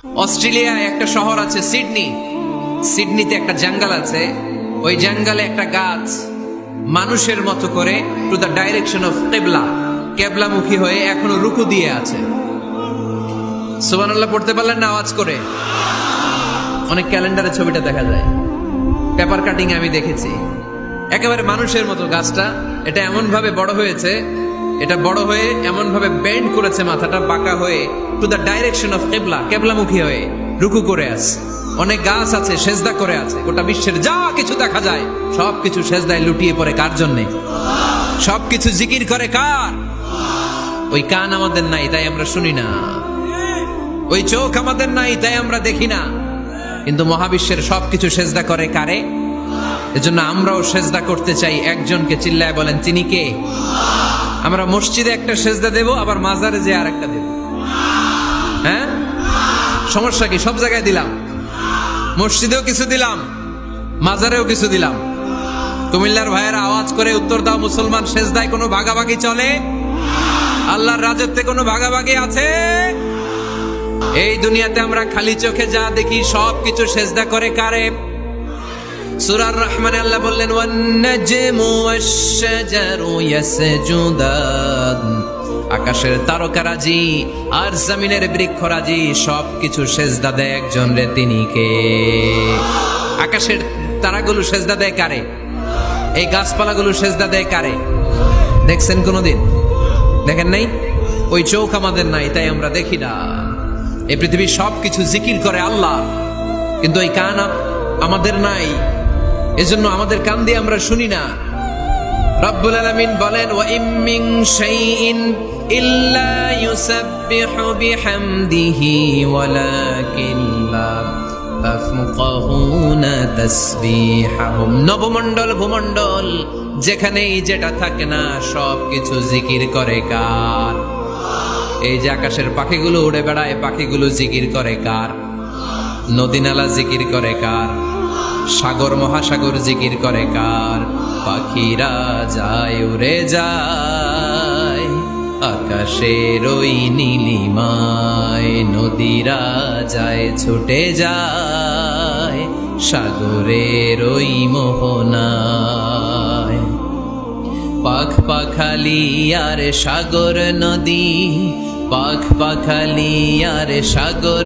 অস্ট্রেলিয়ায় একটা শহর আছে সিডনি। সিডনিতে একটা জঙ্গল আছে। ওই জঙ্গলে একটা গাছ মানুষের মতো করে টু দ্য ডাইরেকশন অফ কেবলা, কেবলামুখী হয়ে এখনো রুকু দিয়ে আছে। সুবহানাল্লাহ পড়তে পারলেন না আওয়াজ করে? অনেক ক্যালেন্ডারে ছবিটা দেখা যায়, পেপার কাটিং আমি দেখেছি। একেবারে মানুষের মতো গাছটা। এটা এমন ভাবে বড় হয়েছে, এটা বড় হয়ে এমন ভাবে বেন্ড করেছে, মাথাটা বাঁকা হয়ে টু দ্য ডাইরেকশন অফ কেবলা, কেবলামুখী হয়ে রুকু করে আছে। অনেক গাছ আছে সেজদা করে আছে। গোটা বিশ্বের যা কিছু দেখা যায় সবকিছু সেজদায় লুটিয়ে পড়ে কার জন্যে? সবকিছু জিকির করে কার? ওই কান আমাদের নাই তাই আমরা শুনি না, ওই চোখ আমাদের নাই তাই আমরা দেখি না, কিন্তু মহাবিশ্বের সবকিছু সেজদা করে কারে? এজন্য আমরাও সেজদা করতে চাই একজনকে। চিল্লায় বলেন তিনি কে? আমরা মসজিদে একটা সেজদা দেব, আবার মাজারে যে আর একটা দেব। হ্যাঁ, সমস্যা কি? সব জায়গায় দিলাম, মসজিদেও কিছু দিলাম, মাজারেও কিছু দিলাম। কুমিল্লার ভাইয়েরা আওয়াজ করে উত্তর দাও, মুসলমান সেজদায় কোনো ভাগাভাগি চলে? আল্লাহর রাজত্বে কোনো ভাগাভাগি আছে? এই দুনিয়াতে আমরা খালি চোখে যা দেখি সবকিছু সেজদা করে কারে? সূরার রহমানে আল্লাহ বললেন ওয়ান নাজমু ওয়াশ-শাজারু ইয়াসজুদান। আকাশের তারকারাজি আর জমিনের বৃক্ষরাজি সবকিছু সেজদা দেয় একজন রে, তিনি কে? আকাশের তারাগুলো সেজদা দেয় কারে? এই গাছপালাগুলো সেজদা দেয় কারে? দেখছেন কোনোদিন? দেখেন নাই? ওই চোখ আমাদের নাই তাই আমরা দেখি না। এই পৃথিবীর সবকিছু জিকির করে আল্লাহ, কিন্তু এই কান আমাদের নাই, এজন্য আমাদের কান দিয়ে আমরা শুনি না। রব্বুল আলামিন বলেন ওয়া ইম মিন শাইইন ইল্লা ইউসাব্বিহু বিহামদিহি ওয়ালাকিন লা তাফকাহুনা তাসবিহাহুম। নবমণ্ডল ভূমণ্ডল যেখানেই যেটা থাকে না সবকিছু জিকির করে কার? এই যে আকাশের পাখিগুলো উড়ে বেড়ায়, পাখিগুলো জিকির করে কার? নদী নালা জিকির করে কার? সাগর মহাসাগর জিকির করে কার? পাখিরা যায় উড়ে যায় আকাশের ওই নীলিমায়, নদীরা যায় ছুটে যায় সাগরের ওই মোহনায়। পাখ পাখালি আর সাগর নদী, পাখ পাখালি আর সাগর